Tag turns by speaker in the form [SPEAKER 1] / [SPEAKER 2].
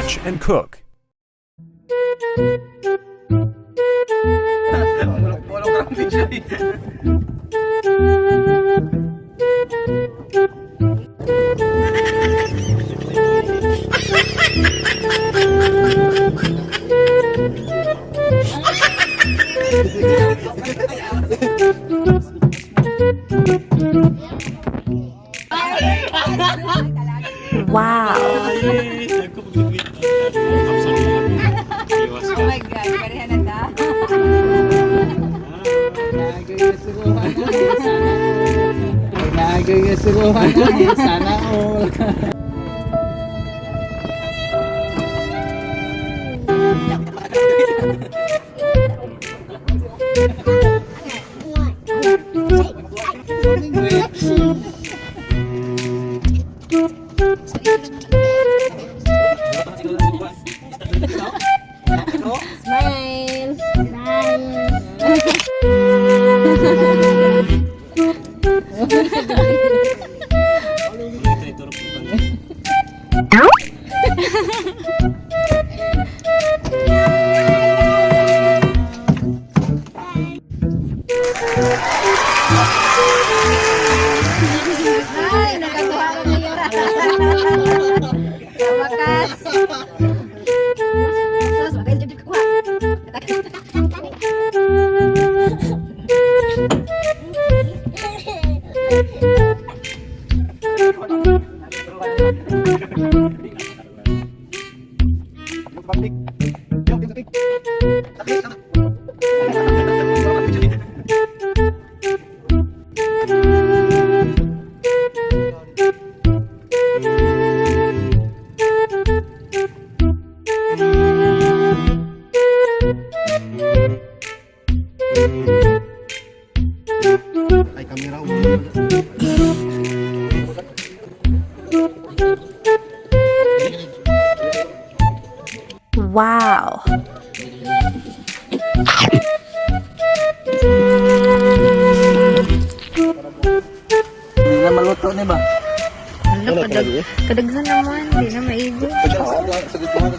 [SPEAKER 1] watch and cook.
[SPEAKER 2] Wow.
[SPEAKER 3] Oh my God, pareha na ta.
[SPEAKER 4] Nagay suruhan na sana all.
[SPEAKER 3] Smile. Ay, nakatuwa ko ngayon. Sa wakas. Sus, wakas jadi kuha.
[SPEAKER 4] Ay kamera
[SPEAKER 2] Wow.
[SPEAKER 4] Hindi na maluto ni ba?
[SPEAKER 3] Ano, kadaghan naman. Hindi na maigi.
[SPEAKER 4] Sa gitna.